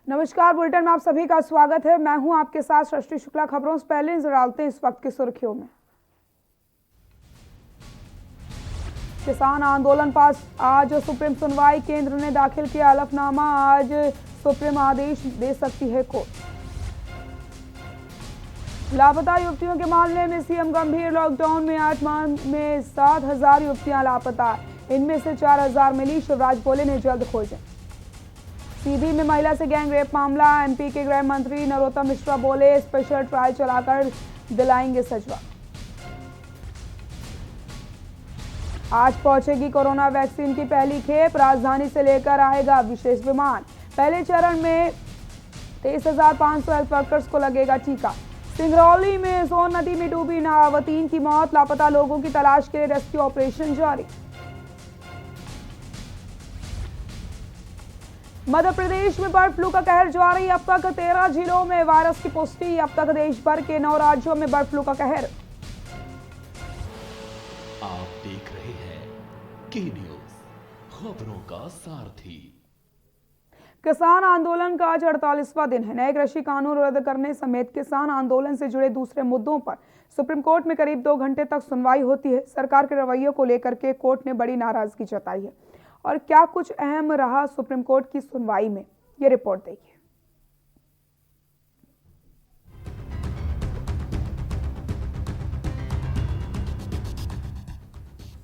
नमस्कार, बुलेटिन में आप सभी का स्वागत है। मैं हूं आपके साथ सृष्टि शुक्ला। खबरों से पहले नजर डालते हैं इस वक्त की सुर्खियों में। किसान आंदोलन पास आज सुप्रीम सुनवाई, केंद्र ने दाखिल किया हलफनामा, आज सुप्रीम आदेश दे सकती है कोर्ट। लापता युवतियों के मामले में सीएम गंभीर, लॉकडाउन में 8 माह में 7,000 युवतियां लापता, इनमें से 4,000 मिली, शिवराज बोले ने जल्द खोजें। सीधी में महिला से गैंग रेप मामला, एमपी के गृह मंत्री नरोत्तम मिश्रा बोले स्पेशल ट्रायल चलाकर दिलाएंगे सजा। आज पहुंचेगी कोरोना वैक्सीन की पहली खेप, राजधानी से लेकर आएगा विशेष विमान। पहले चरण में 23,500 हेल्थ वर्कर्स को लगेगा टीका। सिंगरौली में सोन नदी में डूबी नाव, 3 की मौत, लापता लोगों की तलाश के लिए रेस्क्यू ऑपरेशन जारी। मध्य प्रदेश में बर्ड फ्लू का कहर जारी, अब तक 13 जिलों में वायरस की पुष्टि, अब तक देश भर के 9 राज्यों में बर्ड फ्लू का कहर। आप देख रहे हैं के न्यूज, खबरों का सारथी। किसान आंदोलन का आज 48वां दिन है। नए कृषि कानून रद्द करने समेत किसान आंदोलन से जुड़े दूसरे मुद्दों पर सुप्रीम कोर्ट में करीब 2 घंटे तक सुनवाई होती है। सरकार के रवैये को लेकर के कोर्ट ने बड़ी नाराजगी जताई है। और क्या कुछ अहम रहा सुप्रीम कोर्ट की सुनवाई में, ये रिपोर्ट देखिए।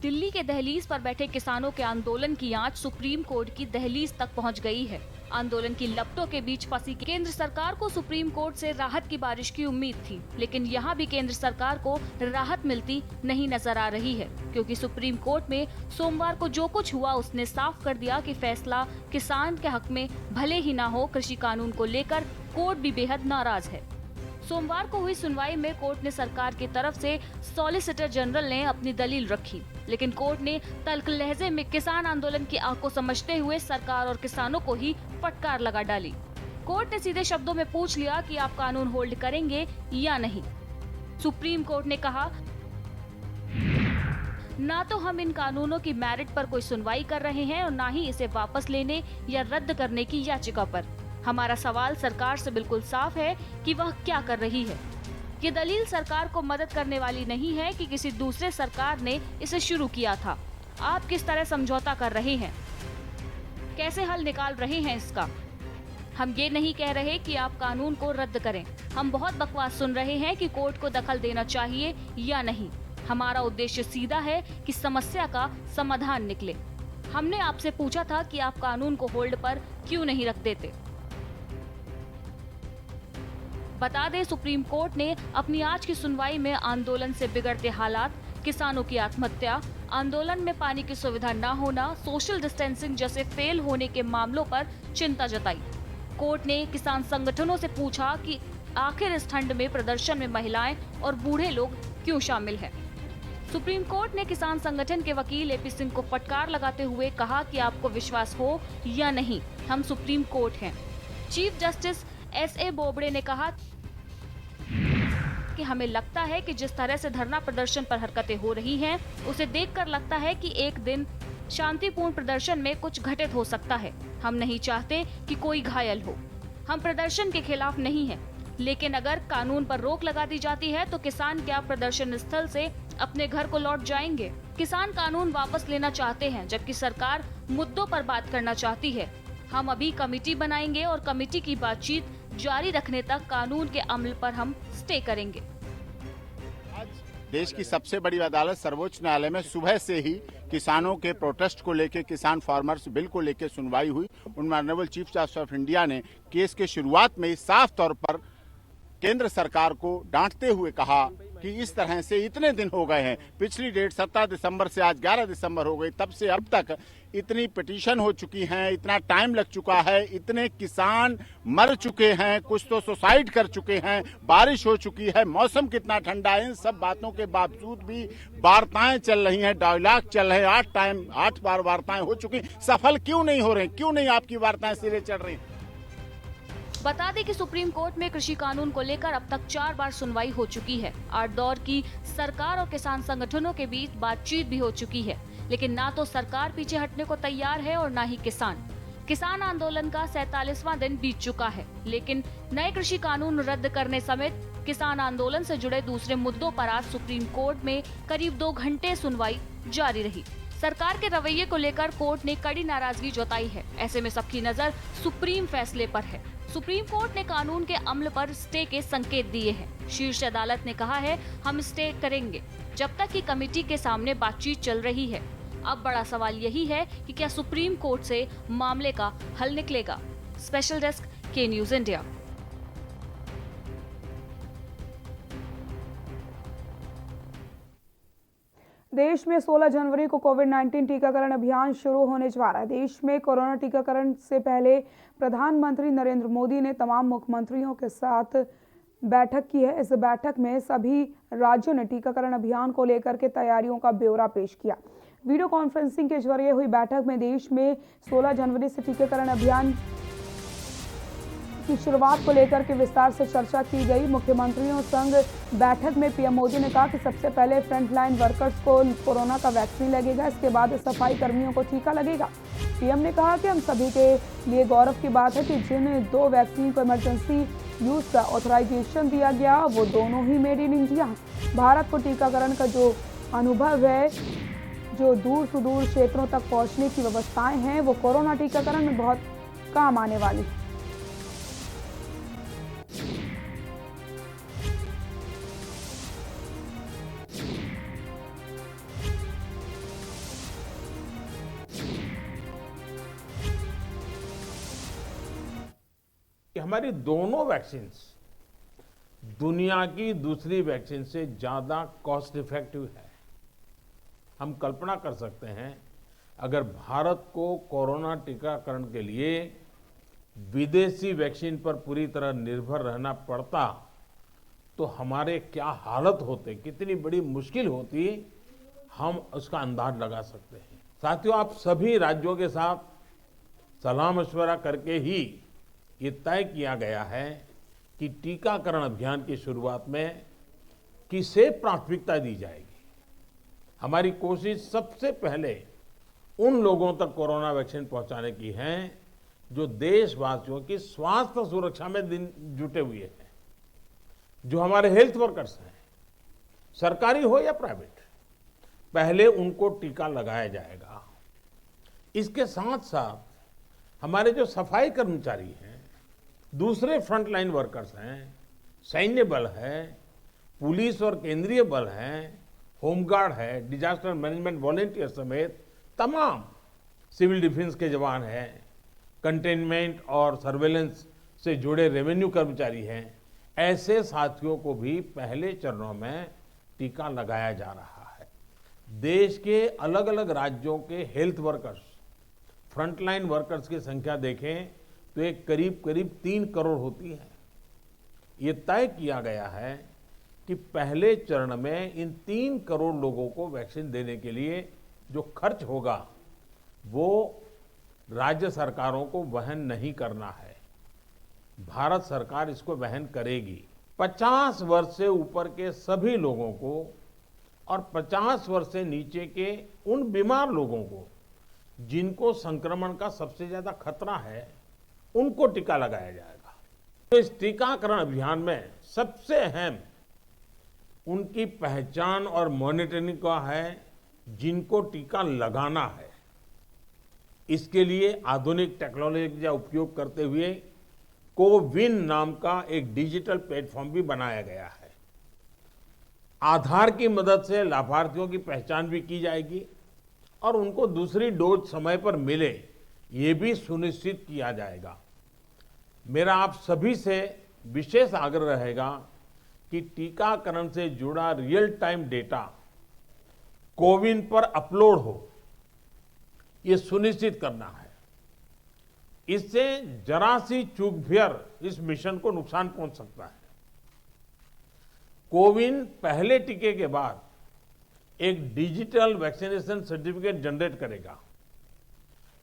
दिल्ली के दहलीज पर बैठे किसानों के आंदोलन की आंच सुप्रीम कोर्ट की दहलीज तक पहुंच गई है। आंदोलन की लपटों के बीच फंसी केंद्र सरकार को सुप्रीम कोर्ट से राहत की बारिश की उम्मीद थी, लेकिन यहां भी केंद्र सरकार को राहत मिलती नहीं नजर आ रही है, क्योंकि सुप्रीम कोर्ट में सोमवार को जो कुछ हुआ उसने साफ कर दिया कि फैसला किसान के हक में भले ही ना हो, कृषि कानून को लेकर कोर्ट भी बेहद नाराज है। सोमवार को हुई सुनवाई में कोर्ट ने सरकार की तरफ से सॉलिसिटर जनरल ने अपनी दलील रखी, लेकिन कोर्ट ने तल्ख लहजे में किसान आंदोलन की आग को समझते हुए सरकार और किसानों को ही फटकार लगा डाली। कोर्ट ने सीधे शब्दों में पूछ लिया कि आप कानून होल्ड करेंगे या नहीं। सुप्रीम कोर्ट ने कहा, ना तो हम इन कानूनों की मेरिट पर कोई सुनवाई कर रहे हैं और ना ही इसे वापस लेने या रद्द करने की याचिका पर। हमारा सवाल सरकार से बिल्कुल साफ है कि वह क्या कर रही है। ये दलील सरकार को मदद करने वाली नहीं है कि किसी दूसरे सरकार ने इसे शुरू किया था। आप किस तरह समझौता कर रहे हैं, कैसे हल निकाल रहे हैं इसका। हम ये नहीं कह रहे कि आप कानून को रद्द करें। हम बहुत बकवास सुन रहे हैं कि कोर्ट को दखल देना चाहिए या नहीं। हमारा उद्देश्य सीधा है कि समस्या का समाधान निकले। हमने आपसे पूछा था कि आप कानून को होल्ड पर क्यों नहीं रख देते। बता दें, सुप्रीम कोर्ट ने अपनी आज की सुनवाई में आंदोलन से बिगड़ते हालात, किसानों की आत्महत्या, आंदोलन में पानी की सुविधा न होना, सोशल डिस्टेंसिंग जैसे फेल होने के मामलों पर चिंता जताई। कोर्ट ने किसान संगठनों से पूछा कि आखिर इस ठंड में प्रदर्शन में महिलाएं और बूढ़े लोग क्यों शामिल हैं। सुप्रीम कोर्ट ने किसान संगठन के वकील एपी सिंह को फटकार लगाते हुए कहा कि आपको विश्वास हो या नहीं, हम सुप्रीम कोर्ट हैं। चीफ जस्टिस एसए बोबड़े ने कहा कि हमें लगता है कि जिस तरह से धरना प्रदर्शन पर हरकतें हो रही हैं, उसे देखकर लगता है कि एक दिन शांतिपूर्ण प्रदर्शन में कुछ घटित हो सकता है। हम नहीं चाहते कि कोई घायल हो। हम प्रदर्शन के खिलाफ नहीं हैं, लेकिन अगर कानून पर रोक लगा दी जाती है तो किसान क्या प्रदर्शन स्थल से अपने घर को लौट जाएंगे। किसान कानून वापस लेना चाहते हैं, जबकि सरकार मुद्दों पर बात करना चाहती है। हम अभी कमेटी बनाएंगे और कमेटी की बातचीत जारी रखने तक कानून के अमल पर हम स्टे करेंगे। आज देश की सबसे बड़ी अदालत सर्वोच्च न्यायालय में सुबह से ही किसानों के प्रोटेस्ट को लेकर, किसान फार्मर्स बिल को लेकर सुनवाई हुई। उन honourable chief justice of India ने केस के शुरुआत में ही साफ तौर पर केंद्र सरकार को डांटते हुए कहा कि इस तरह से इतने दिन हो गए हैं, पिछली डेट 17 दिसंबर से आज 11 दिसंबर हो गई, तब से अब तक इतनी पिटीशन हो चुकी हैं, इतना टाइम लग चुका है, इतने किसान मर चुके हैं, कुछ तो सुसाइड कर चुके हैं, बारिश हो चुकी है, मौसम कितना ठंडा है, इन सब बातों के बावजूद भी वार्ताएं चल रही हैं, डायलॉग चल रहे हैं, 8 बार वार्ताएं हो चुकी, सफल क्यों नहीं हो रही, क्यों नहीं आपकी वार्ताएं सिरे चढ़ रही। बता दें कि सुप्रीम कोर्ट में कृषि कानून को लेकर अब तक 4 बार सुनवाई हो चुकी है। 8 दौर की सरकार और किसान संगठनों के बीच बातचीत भी हो चुकी है, लेकिन ना तो सरकार पीछे हटने को तैयार है और ना ही किसान। किसान आंदोलन का 47वां दिन बीत चुका है, लेकिन नए कृषि कानून रद्द करने समेत किसान आंदोलन से जुड़े दूसरे मुद्दों पर आज सुप्रीम कोर्ट में करीब 2 घंटे सुनवाई जारी रही। सरकार के रवैये को लेकर कोर्ट ने कड़ी नाराजगी जताई है। ऐसे में सबकी नजर सुप्रीम फैसले पर है। सुप्रीम कोर्ट ने कानून के अमल पर स्टे के संकेत दिए हैं। शीर्ष अदालत ने कहा है, हम स्टे करेंगे जब तक कि कमेटी के सामने बातचीत चल रही है। अब बड़ा सवाल यही है कि क्या सुप्रीम कोर्ट से मामले का हल निकलेगा। स्पेशल डेस्क, के न्यूज इंडिया। देश में 16 जनवरी को कोविड-19 टीकाकरण अभियान शुरू होने जा रहा है। देश में कोरोना टीकाकरण से पहले प्रधानमंत्री नरेंद्र मोदी ने तमाम मुख्यमंत्रियों के साथ बैठक की है। इस बैठक में सभी राज्यों ने टीकाकरण अभियान को लेकर के तैयारियों का ब्यौरा पेश किया। वीडियो कॉन्फ्रेंसिंग के जरिए हुई बैठक में देश में 16 जनवरी से टीकाकरण अभियान की शुरुआत को लेकर के विस्तार से चर्चा की गई। मुख्यमंत्रियों संग बैठक में पीएम मोदी ने कहा कि सबसे पहले फ्रंटलाइन वर्कर्स को कोरोना का वैक्सीन लगेगा, इसके बाद सफाई कर्मियों को टीका लगेगा। पीएम ने कहा कि हम सभी के लिए गौरव की बात है कि जिन 2 वैक्सीन को इमरजेंसी यूज का ऑथराइजेशन दिया गया वो दोनों ही मेड इन इंडिया हैं। भारत को टीकाकरण का जो अनुभव है, जो दूर सुदूर क्षेत्रों तक पहुंचने की व्यवस्थाएं हैं, वो कोरोना टीकाकरण में बहुत काम आने वाली है। कि हमारी दोनों वैक्सीन्स दुनिया की दूसरी वैक्सीन से ज्यादा कॉस्ट इफेक्टिव है। हम कल्पना कर सकते हैं, अगर भारत को कोरोना टीकाकरण के लिए विदेशी वैक्सीन पर पूरी तरह निर्भर रहना पड़ता तो हमारे क्या हालत होते, कितनी बड़ी मुश्किल होती, हम उसका अंदाज लगा सकते हैं। साथियों, आप सभी राज्यों के साथ सलाह मशवरा करके ही ये तय किया गया है कि टीकाकरण अभियान की शुरुआत में किसे प्राथमिकता दी जाएगी। हमारी कोशिश सबसे पहले उन लोगों तक कोरोना वैक्सीन पहुंचाने की है जो देशवासियों की स्वास्थ्य सुरक्षा में जुटे हुए हैं, जो हमारे हेल्थ वर्कर्स हैं, सरकारी हो या प्राइवेट, पहले उनको टीका लगाया जाएगा। इसके साथ साथ हमारे जो सफाई कर्मचारी हैं, दूसरे फ्रंटलाइन वर्कर्स हैं, सैन्य बल है, पुलिस और केंद्रीय बल हैं, होमगार्ड है, डिजास्टर मैनेजमेंट वॉलेंटियर समेत तमाम सिविल डिफेंस के जवान हैं, कंटेनमेंट और सर्वेलेंस से जुड़े रेवेन्यू कर्मचारी हैं, ऐसे साथियों को भी पहले चरणों में टीका लगाया जा रहा है। देश के अलग अलग राज्यों के हेल्थ वर्कर्स, फ्रंटलाइन वर्कर्स की संख्या देखें तो एक करीब 3 करोड़ होती है। ये तय किया गया है कि पहले चरण में इन 3 करोड़ लोगों को वैक्सीन देने के लिए जो खर्च होगा वो राज्य सरकारों को वहन नहीं करना है, भारत सरकार इसको वहन करेगी। 50 वर्ष से ऊपर के सभी लोगों को और 50 वर्ष से नीचे के उन बीमार लोगों को जिनको संक्रमण का सबसे ज्यादा खतरा है, उनको टीका लगाया जाएगा। तो इस टीकाकरण अभियान में सबसे अहम उनकी पहचान और मॉनिटरिंग का है जिनको टीका लगाना है। इसके लिए आधुनिक टेक्नोलॉजी का उपयोग करते हुए कोविन नाम का एक डिजिटल प्लेटफॉर्म भी बनाया गया है। आधार की मदद से लाभार्थियों की पहचान भी की जाएगी और उनको दूसरी डोज समय पर मिले, ये भी सुनिश्चित किया जाएगा। मेरा आप सभी से विशेष आग्रह रहेगा कि टीकाकरण से जुड़ा रियल टाइम डेटा कोविन पर अपलोड हो, ये सुनिश्चित करना है। इससे जरा सी चूक भी इस मिशन को नुकसान पहुंच सकता है। कोविन पहले टीके के बाद एक डिजिटल वैक्सीनेशन सर्टिफिकेट जनरेट करेगा।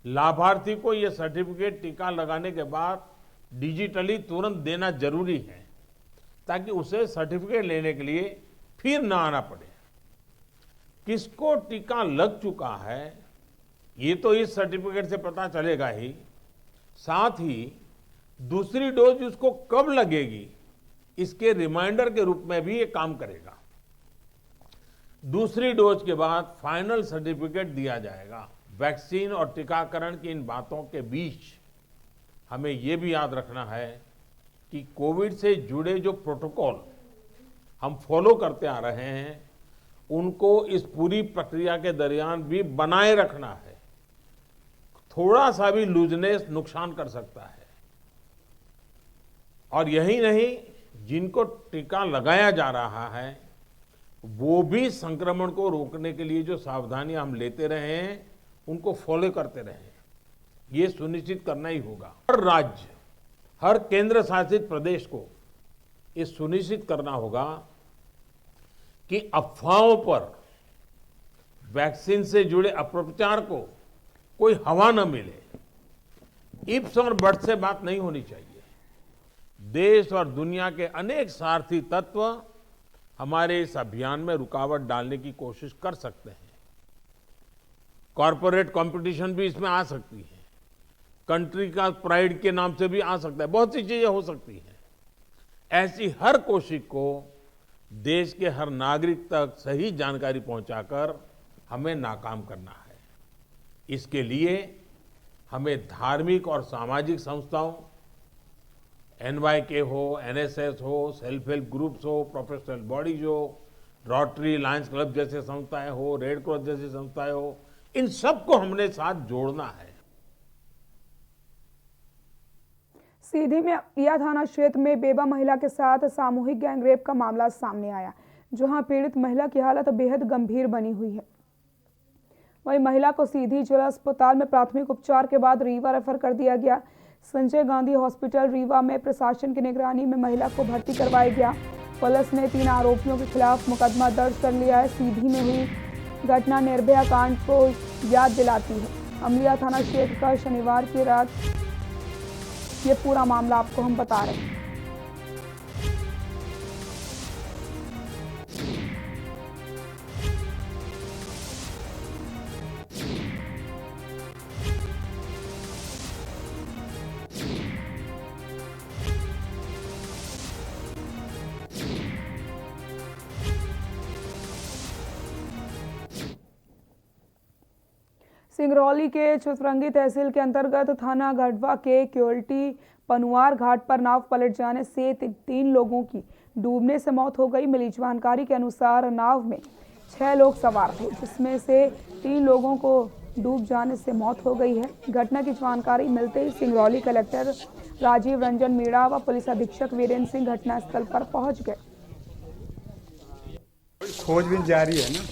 लाभार्थी को यह सर्टिफिकेट टीका लगाने के बाद डिजिटली तुरंत देना जरूरी है ताकि उसे सर्टिफिकेट लेने के लिए फिर ना आना पड़े। किसको टीका लग चुका है ये तो इस सर्टिफिकेट से पता चलेगा ही, साथ ही दूसरी डोज उसको कब लगेगी इसके रिमाइंडर के रूप में भी ये काम करेगा। दूसरी डोज के बाद फाइनल सर्टिफिकेट दिया जाएगा। वैक्सीन और टीकाकरण की इन बातों के बीच हमें ये भी याद रखना है कि कोविड से जुड़े जो प्रोटोकॉल हम फॉलो करते आ रहे हैं उनको इस पूरी प्रक्रिया के दरमियान भी बनाए रखना है। थोड़ा सा भी लूजनेस नुकसान कर सकता है। और यही नहीं, जिनको टीका लगाया जा रहा है वो भी संक्रमण को रोकने के लिए जो सावधानियां हम लेते रहे हैं उनको फॉलो करते रहे। ये सुनिश्चित करना ही होगा। हर राज्य, हर केंद्र शासित प्रदेश को ये सुनिश्चित करना होगा कि अफवाहों पर, वैक्सीन से जुड़े अपप्रचार को कोई हवा न मिले। इफ्स और बट्स से बात नहीं होनी चाहिए। देश और दुनिया के अनेक स्वार्थी तत्व हमारे इस अभियान में रुकावट डालने की कोशिश कर सकते हैं। कॉरपोरेट कंपटीशन भी इसमें आ सकती है। कंट्री का प्राइड के नाम से भी आ सकता है। बहुत सी चीजें हो सकती हैं। ऐसी हर कोशिश को देश के हर नागरिक तक सही जानकारी पहुंचाकर हमें नाकाम करना है। इसके लिए हमें धार्मिक और सामाजिक संस्थाओं, NYK हो, NSS हो, सेल्फ हेल्प ग्रुप्स हो, प्रोफेशनल बॉडीज हो, रोटरी, लायंस क्लब जैसे संस्थाएं हो, रेड क्रॉस जैसी संस्थाएं हो, इन सबको हमने साथ जोड़ना है। सीधी में या थाना क्षेत्र में बेवा महिला के साथ सामूहिक गैंगरेप का मामला सामने आया, जहां पीड़ित महिला की हालत बेहद गंभीर बनी हुई है। वहीं महिला को सीधी जिला अस्पताल में प्राथमिक उपचार के बाद रीवा रेफर कर दिया गया। संजय गांधी हॉस्पिटल रीवा में प्रशासन की निगरानी में महिला को भर्ती करवाया गया। पुलिस ने 3 आरोपियों के खिलाफ मुकदमा दर्ज कर लिया है। सीधी में हुई घटना निर्भया कांड को याद दिलाती है। अमलिया थाना क्षेत्र का शनिवार की रात ये पूरा मामला आपको हम बता रहे हैं। सिंगरौली के चितरंगी तहसील के अंतर्गत थाना गढ़वा के क्योल्टी पनुआर घाट पर नाव पलट जाने से 3 लोगों की डूबने से मौत हो गई। मिली जानकारी के अनुसार नाव में 6 लोग सवार थे, जिसमें से 3 लोगों को डूब जाने से मौत हो गई है। घटना की जानकारी मिलते ही सिंगरौली कलेक्टर राजीव रंजन मीणा व पुलिस अधीक्षक वीरेंद्र सिंह घटनास्थल पर पहुंच गए। खोजबीन जारी है ना।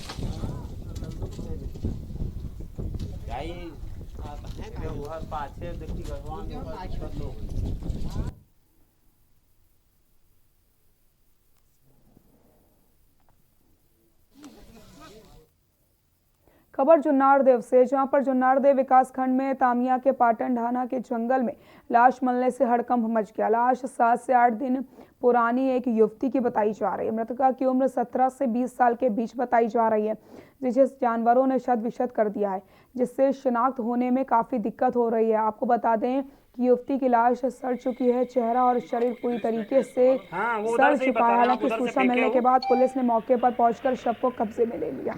खबर जुन्नारदेव से, जहां पर जुन्नारदेव विकासखंड में तामिया के पाटन ढाना के जंगल में लाश मिलने से हड़कंप मच गया। लाश 7 से 8 दिन पुरानी एक युवती की बताई जा रही है। मृतका की उम्र 17 से 20 साल के बीच बताई जा रही है, जिसे जानवरों ने शत-विशत कर दिया है, जिससे शिनाख्त होने में काफ़ी दिक्कत हो रही है। आपको बता दें कि युवती की लाश सड़ चुकी है। चेहरा और शरीर पूरी तरीके से सड़ चुका है। हालांकि सूचना मिलने के बाद पुलिस ने मौके पर पहुंचकर शव को कब्जे में ले लिया।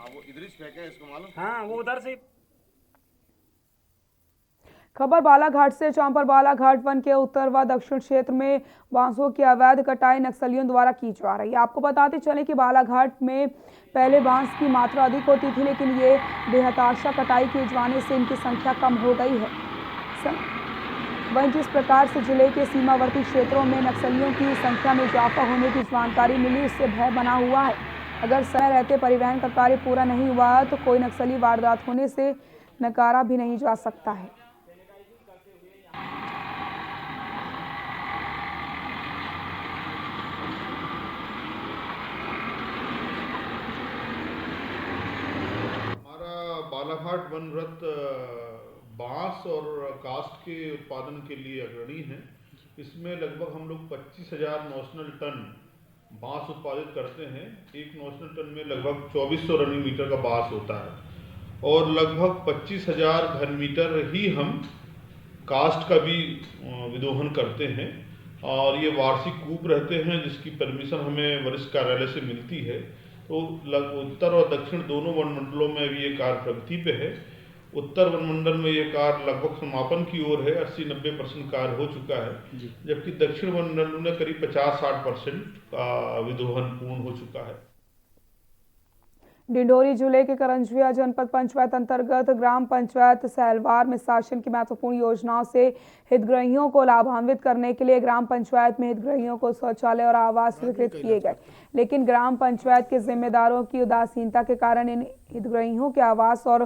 वो इधर ही फेंका है, इसको मालूम? हाँ, वो उधर से। खबर बालाघाट से, जहां पर बालाघाट वन के उत्तर व दक्षिण क्षेत्र में बांसों की अवैध कटाई नक्सलियों द्वारा की जा रही है। आपको बताते चलें कि बालाघाट में पहले बांस की मात्रा अधिक होती थी, लेकिन ये बेहताशा कटाई किए जाने से इनकी संख्या कम हो गई है। वहीं जिस प्रकार से जिले के सीमावर्ती क्षेत्रों में नक्सलियों की संख्या में इजाफा होने की जानकारी मिली, उससे भय बना हुआ है। अगर समय रहते परिवहन का कार्य पूरा नहीं हुआ तो कोई नक्सली वारदात होने से नकारा भी नहीं जा सकता है। हमारा कालाघाट वन व्रत बांस और कास्ट के उत्पादन के लिए अग्रणी है। इसमें लगभग हम लोग 25,000 नॉशनल टन बांस उत्पादित करते हैं। एक नॉशनल टन में लगभग 2400 रनिंग मीटर का बांस होता है और लगभग 25,000 घन मीटर ही हम कास्ट का भी विदोहन करते हैं और ये वार्षिक कूप रहते हैं जिसकी परमिशन हमें वरिष्ठ कार्यालय से मिलती है। तो उत्तर और दक्षिण दोनों वनमंडलों में भी ये कार्य प्रगति पे है। उत्तर वनमंडल में ये कार्य लगभग समापन की ओर है, 80-90% कार्य हो चुका है, जबकि दक्षिण वनमंडल में करीब 50-60% का विदोहन पूर्ण हो चुका है। डिंडोरी जिले के करंजविया जनपद पंचायत अंतर्गत ग्राम पंचायत सहलवार में शासन की महत्वपूर्ण योजनाओं से हितग्राहियों को लाभान्वित करने के लिए ग्राम पंचायत में हितग्राहियों को शौचालय और आवास स्वीकृत किए गए, लेकिन ग्राम पंचायत के जिम्मेदारों की उदासीनता के कारण इन हितग्राहियों के आवास और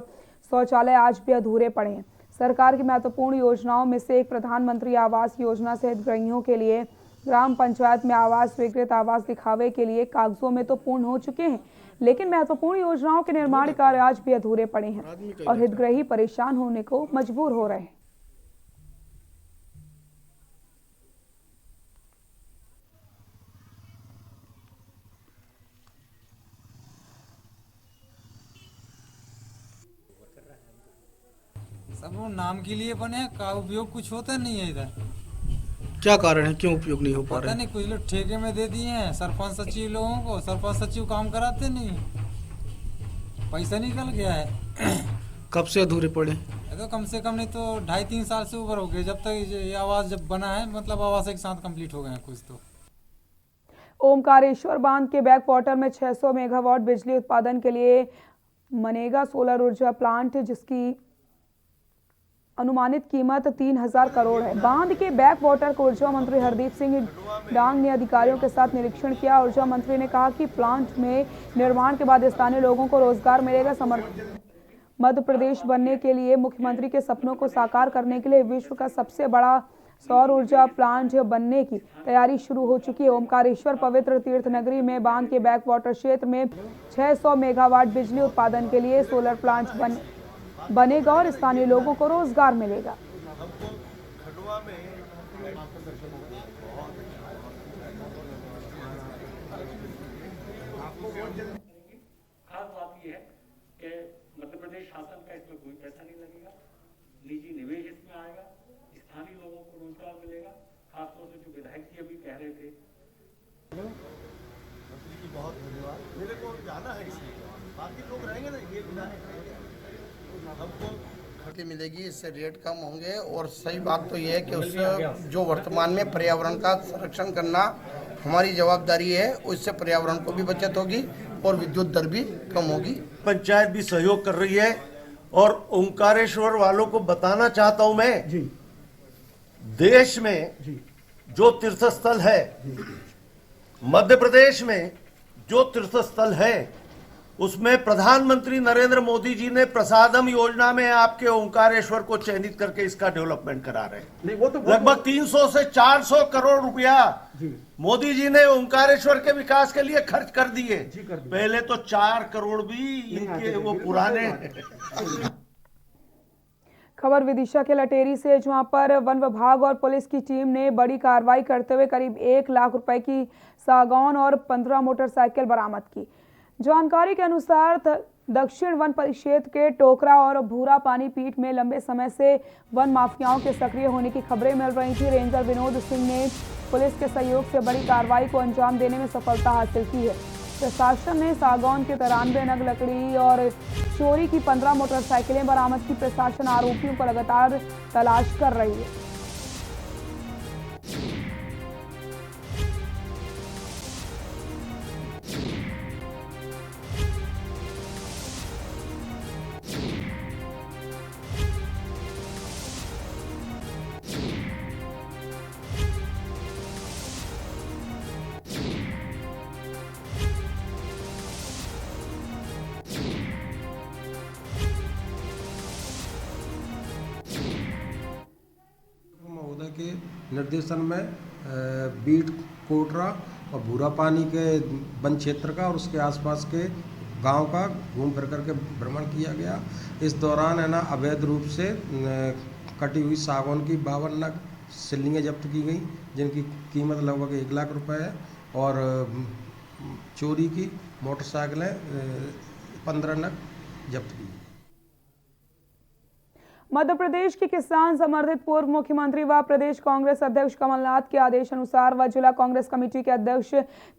शौचालय आज भी अधूरे पड़े हैं। सरकार की महत्वपूर्ण योजनाओं में से एक प्रधानमंत्री आवास योजना से हितग्राहियों के लिए ग्राम पंचायत में आवास स्वीकृत आवास दिखावे के लिए कागजों में तो पूर्ण हो चुके हैं, लेकिन महत्वपूर्ण योजनाओं के निर्माण कार्य आज भी अधूरे पड़े हैं और हितग्राही परेशान होने को मजबूर हो रहे हैं। सब वो नाम के लिए बने, का उपयोग कुछ होता नहीं है इधर। क्या कारण है, क्यों उपयोग नहीं हो पा रहा है? नहीं, कुछ लोग ठेके में दे दिए हैं सरपंच सचिव लोगों को, सरपंच सचिव काम कराते नहीं, पैसा निकल गया है। कब से अधूरे पड़े? तो कम से कम नहीं तो 2.5-3 साल से ऊपर हो गए, जब तक ये आवास जब बना है, मतलब आवास एक साथ कंप्लीट हो गए हैं कुछ। तो ओमकारेश्वर बांध के बैक वाटर में 600 मेगावाट बिजली उत्पादन के लिए मनेगा सोलर ऊर्जा प्लांट, जिसकी अनुमानित कीमत 3,000 करोड़ है। बांध के बैक वाटर को ऊर्जा मंत्री हरदीप सिंह डांग ने अधिकारियों के साथ निरीक्षण किया। ऊर्जा मंत्री ने कहा कि प्लांट में निर्माण के बाद स्थानीय लोगों को रोजगार मिलेगा। मध्य प्रदेश बनने के लिए मुख्यमंत्री के सपनों को साकार करने के लिए विश्व का सबसे बड़ा सौर ऊर्जा प्लांट बनने की तैयारी शुरू हो चुकी है। ओमकारेश्वर पवित्र तीर्थ नगरी में बांध के बैक वाटर क्षेत्र में 600 मेगावाट बिजली उत्पादन के लिए सोलर प्लांट बनेगा और स्थानीय लोगों को रोजगार मिलेगा। खास बात यह है कि मध्य प्रदेश शासन का इसमें कोई पैसा नहीं लगेगा, निजी निवेश इसमें आएगा, स्थानीय लोगों को रोजगार मिलेगा। खासतौर से जो विधायक जी अभी कह रहे थे, बहुत धन्यवाद। मेरे को जाना है इसलिए, बाकी लोग रहेंगे ना, ये हमको खर्च मिलेगी, इससे रेट कम होंगे। और सही बात तो ये है कि उससे जो वर्तमान में पर्यावरण का संरक्षण करना हमारी जवाबदारी है, उससे पर्यावरण को भी बचत होगी और विद्युत दर भी कम होगी। पंचायत भी सहयोग कर रही है और ओंकारेश्वर वालों को बताना चाहता हूं मैं, देश में जो तीर्थ स्थल है, मध्य प्रदेश में जो तीर्थ स्थल है, उसमें प्रधानमंत्री नरेंद्र मोदी जी ने प्रसादम योजना में आपके ओंकारेश्वर को चयनित करके इसका डेवलपमेंट करा रहे हैं। लगभग 300 से 400 करोड़ रुपया मोदी जी ने ओंकारेश्वर के विकास के लिए खर्च कर दिए। पहले तो 4 करोड़ भी इनके वो पुराने हैं। खबर विदिशा के लटेरी से, जहां पर वन विभाग और पुलिस की टीम ने बड़ी कार्रवाई करते हुए करीब 1 लाख रुपए की सागौन और 15 मोटरसाइकिल बरामद की। जानकारी के अनुसार दक्षिण वन परिक्षेत्र के टोकरा और भूरा पानी पीठ में लंबे समय से वन माफियाओं के सक्रिय होने की खबरें मिल रही थी। रेंजर विनोद सिंह ने पुलिस के सहयोग से बड़ी कार्रवाई को अंजाम देने में सफलता हासिल की है। प्रशासन ने सागौन के 93 नग लकड़ी और चोरी की 15 मोटरसाइकिलें बरामद की। प्रशासन आरोपियों को लगातार तलाश कर रही है। महोदय के निर्देशन में बीट कोटरा और भूरा पानी के वन क्षेत्र का और उसके आसपास के गांव का घूम फिर करके भ्रमण किया गया। इस दौरान है ना अवैध रूप से कटी हुई सागौन की 52 नग सिल्लिंगें जब्त की गई, जिनकी कीमत लगभग 1 लाख रुपए है, और चोरी की मोटरसाइकिलें 15 नग जब्त की। मध्य प्रदेश के किसान समर्थित पूर्व मुख्यमंत्री व प्रदेश कांग्रेस अध्यक्ष कमलनाथ के आदेश अनुसार व जिला कांग्रेस कमेटी के अध्यक्ष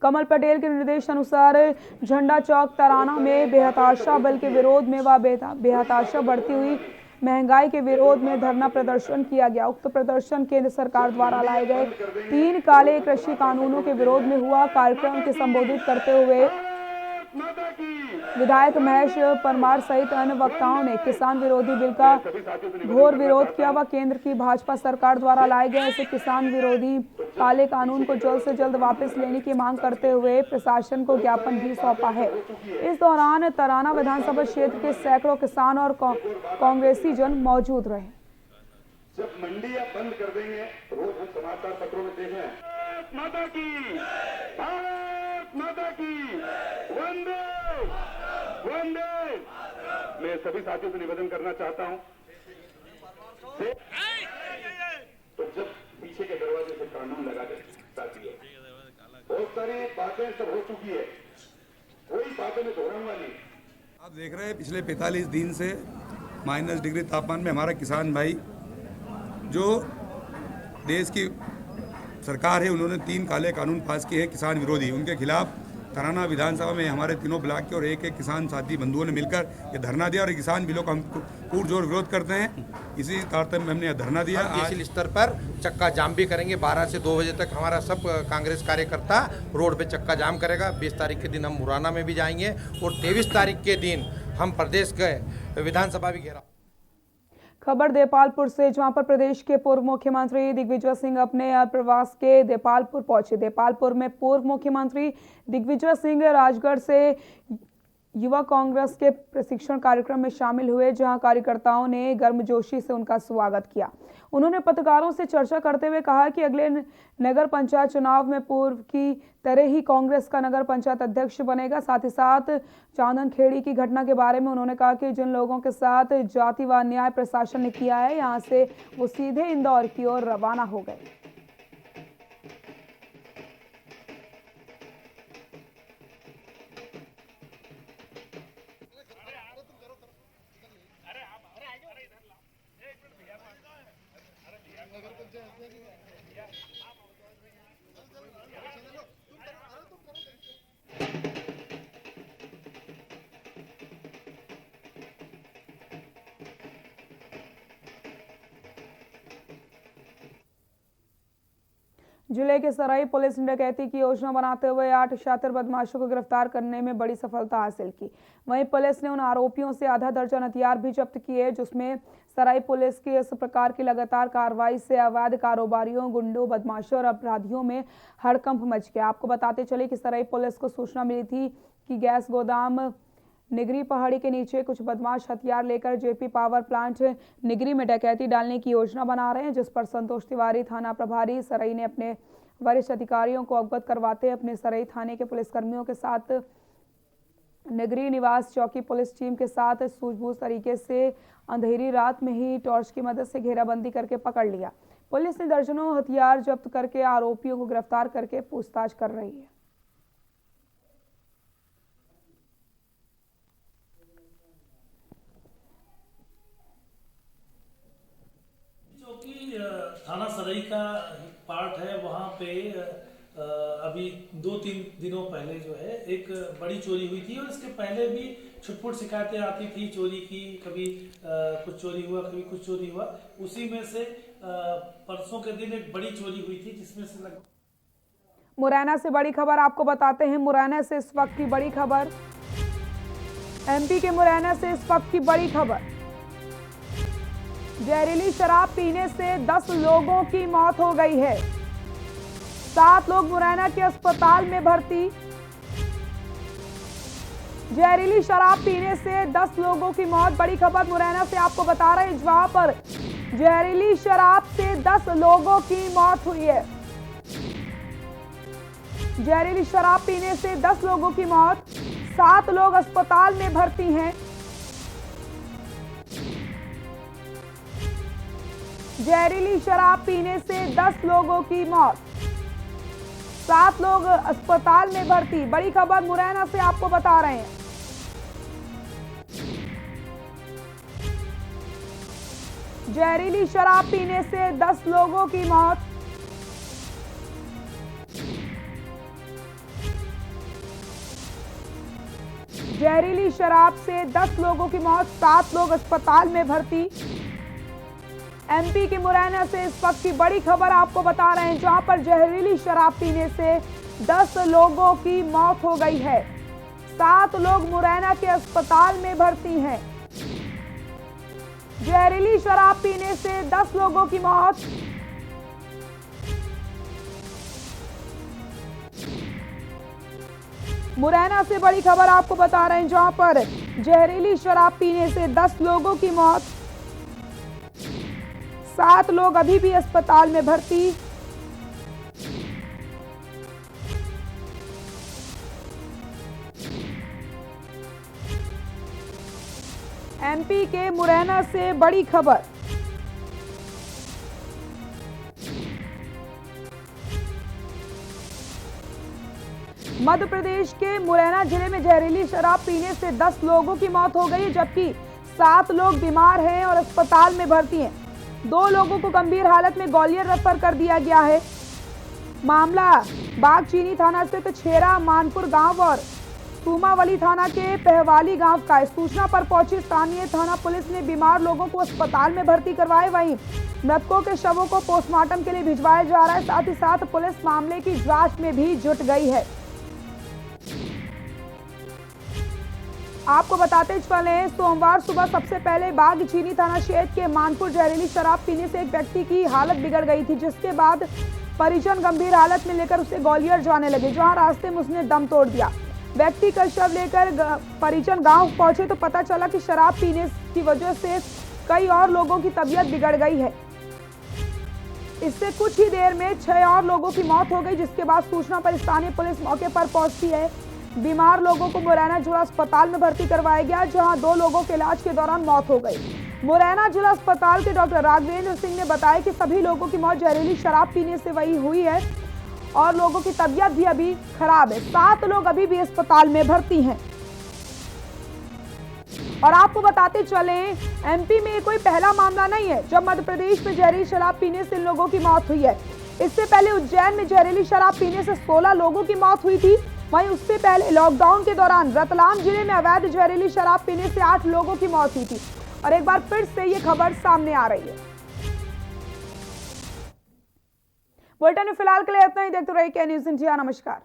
कमल पटेल के निर्देश अनुसार झंडा चौक तराना में बेहताशा बल के विरोध में व बेहताशा बढ़ती हुई महंगाई के विरोध में धरना प्रदर्शन किया गया। उक्त प्रदर्शन केंद्र सरकार द्वारा लाए गए 3 काले कृषि कानूनों के विरोध में हुआ। कार्यक्रम के संबोधित करते हुए विधायक महेश परमार सहित अन्य वक्ताओं ने किसान विरोधी बिल का घोर विरोध किया व केंद्र की भाजपा सरकार द्वारा लाए गए ऐसे किसान विरोधी काले कानून को जल्द से जल्द वापस लेने की मांग करते हुए प्रशासन को ज्ञापन भी सौंपा है। इस दौरान तराना विधानसभा क्षेत्र के सैकड़ों किसान और कांग्रेसी जन मौजूद रहे। जब मंडियां बंद कर देंगे, रोज हम समाचार पत्रों में देख रहे हैं, माता की भारत माता की वंदे वंदे। मैं सभी साथियों से निवेदन करना चाहता हूं, तो जब पीछे के दरवाजे से कानून लगा दे साथियों, बहुत सारी बातें सब हो चुकी है, कोई बातें मैं दोहराऊंगा नहीं। आप देख रहे हैं पिछले 45 दिन से माइनस डिग्री तापमान में हमारा किसान भाई, जो देश की सरकार है, उन्होंने 3 काले कानून पास किए हैं किसान विरोधी। उनके खिलाफ तराना विधानसभा में हमारे तीनों ब्लॉक के और एक किसान साथी बंधुओं ने मिलकर ये धरना दिया और किसान बिलों का हम पुरजोर विरोध करते हैं। इसी तारतम्य में हमने यह धरना दिया। आज स्तर पर चक्का जाम भी करेंगे। 12 से 2 बजे तक हमारा सब कांग्रेस कार्यकर्ता रोड पे चक्का जाम करेगा। 20 तारीख के दिन हम मुरैना में भी जाएंगे और 23 तारीख के दिन हम प्रदेश के विधानसभा भी घेरा। खबर देपालपुर से, जहां पर प्रदेश के पूर्व मुख्यमंत्री दिग्विजय सिंह अपने प्रवास के देपालपुर पहुंचे। देपालपुर में पूर्व मुख्यमंत्री दिग्विजय सिंह राजगढ़ से युवा कांग्रेस के प्रशिक्षण कार्यक्रम में शामिल हुए, जहां कार्यकर्ताओं ने गर्मजोशी से उनका स्वागत किया। उन्होंने पत्रकारों से चर्चा करते हुए कहा कि अगले नगर पंचायत चुनाव में पूर्व की तरह ही कांग्रेस का नगर पंचायत अध्यक्ष बनेगा। साथ ही साथ चांदन खेड़ी की घटना के बारे में उन्होंने कहा कि जिन लोगों के साथ जाति व अन्याय प्रशासन ने किया है, यहां से वो सीधे इंदौर की ओर रवाना हो गए। जिले के सराई पुलिस ने डकैती की योजना बनाते हुए 8 शातिर बदमाशों को गिरफ्तार करने में बड़ी सफलता हासिल की। वहीं पुलिस ने उन आरोपियों से आधा दर्जन हथियार भी जब्त किए, जिसमें सराई पुलिस की इस प्रकार की लगातार कार्रवाई से अवैध कारोबारियों, गुंडों, बदमाशों और अपराधियों में हड़कंप मच गया। आपको बताते चले कि सराई पुलिस को सूचना मिली थी कि गैस गोदाम निगरी पहाड़ी के नीचे कुछ बदमाश हथियार लेकर जेपी पावर प्लांट निगरी में डकैती डालने की योजना बना रहे हैं, जिस पर संतोष तिवारी थाना प्रभारी सराई ने अपने वरिष्ठ अधिकारियों को अवगत करवाते अपने सराई थाने के पुलिसकर्मियों के साथ निगरी निवास चौकी पुलिस टीम के साथ सूझबूझ तरीके से अंधेरी रात में ही टॉर्च की मदद से घेराबंदी करके पकड़ लिया। पुलिस ने दर्जनों हथियार जब्त करके आरोपियों को गिरफ्तार करके पूछताछ कर रही है। थाना सराई का पार्ट है, वहाँ पे अभी 2-3 दिनों पहले जो है एक बड़ी चोरी हुई थी और इसके पहले भी छुटपुट शिकायतें आती थी चोरी की। कभी कुछ चोरी हुआ, कभी कुछ चोरी हुआ। उसी में से परसों के दिन एक बड़ी चोरी हुई थी, जिसमें से मुरैना से बड़ी खबर आपको बताते हैं। मुरैना से इस वक्त की बड़ी खबर, एमपी के मुरैना से इस वक्त की बड़ी खबर। जहरीली शराब पीने से 10 लोगों की मौत हो गई है। 7 लोग मुरैना के अस्पताल में भर्ती। जहरीली शराब पीने से 10 लोगों की मौत, बड़ी खबर मुरैना से आपको बता रहे हैं, जहां पर जहरीली शराब से 10 लोगों की मौत हुई है। जहरीली शराब पीने से 10 लोगों की मौत, 7 लोग अस्पताल में भर्ती हैं। जहरीली शराब पीने से 10 लोगों की मौत, 7 लोग अस्पताल में भर्ती। बड़ी खबर मुरैना से आपको बता रहे हैं। जहरीली शराब पीने से 10 लोगों की मौत। जहरीली शराब से 10 लोगों की मौत, 7 लोग अस्पताल में भर्ती। एमपी के मुरैना से इस वक्त की बड़ी खबर आपको बता रहे हैं, जहां पर जहरीली शराब पीने से 10 लोगों की मौत हो गई है। 7 लोग मुरैना के अस्पताल में भर्ती हैं। जहरीली शराब पीने से 10 लोगों की मौत। मुरैना से बड़ी खबर आपको बता रहे हैं, जहां पर जहरीली शराब पीने से 10 लोगों की मौत, 7 लोग अभी भी अस्पताल में भर्ती। एमपी के मुरैना से बड़ी खबर। मध्य प्रदेश के मुरैना जिले में जहरीली शराब पीने से 10 लोगों की मौत हो गई, जबकि 7 लोग बीमार हैं और अस्पताल में भर्ती हैं। 2 लोगों को गंभीर हालत में ग्वालियर रेफर कर दिया गया है। मामला बागचीनी थाना स्थित छेरा मानपुर गांव और सूमावली थाना के पहवाली गांव का है। सूचना पर पहुंची स्थानीय थाना पुलिस ने बीमार लोगों को अस्पताल में भर्ती करवाए। वहीं मृतकों के शवों को पोस्टमार्टम के लिए भिजवाया जा रहा है। साथ ही साथ पुलिस मामले की जांच में भी जुट गई है। आपको बताते चले, सोमवार सुबह सबसे पहले बागचीनी थाना क्षेत्र के मानपुर जहरीली शराब पीने से एक व्यक्ति की हालत बिगड़ गई थी, जिसके बाद परिजन गंभीर हालत में लेकर उसे ग्वालियर जाने लगे, जहां रास्ते में उसने दम तोड़ दिया। व्यक्ति का शव लेकर परिजन गांव पहुंचे तो पता चला कि शराब पीने की वजह से कई और लोगों की तबीयत बिगड़ गई है। इससे कुछ ही देर में 6 और लोगों की मौत हो गई, जिसके बाद सूचना पर स्थानीय पुलिस मौके पर पहुंचती है। बीमार लोगों को मुरैना जिला अस्पताल में भर्ती करवाया गया, जहां 2 लोगों के इलाज के दौरान मौत हो गई। मुरैना जिला अस्पताल के डॉक्टर राघवेंद्र सिंह ने बताया कि सभी लोगों की मौत जहरीली शराब पीने से वही हुई है और लोगों की तबीयत भी अभी खराब है। 7 लोग अभी भी अस्पताल में भर्ती हैं। और आपको बताते चले, एमपी में कोई पहला मामला नहीं है जब मध्य प्रदेश में जहरीली शराब पीने से लोगों की मौत हुई है। इससे पहले उज्जैन में जहरीली शराब पीने से 16 लोगों की मौत हुई थी। वहीं उससे पहले लॉकडाउन के दौरान रतलाम जिले में अवैध जहरीली शराब पीने से 8 लोगों की मौत हुई थी। और एक बार फिर से ये खबर सामने आ रही है। बुलेटिन में फिलहाल के लिए इतना ही। देखते रहिए के न्यूज़ इंडिया। नमस्कार।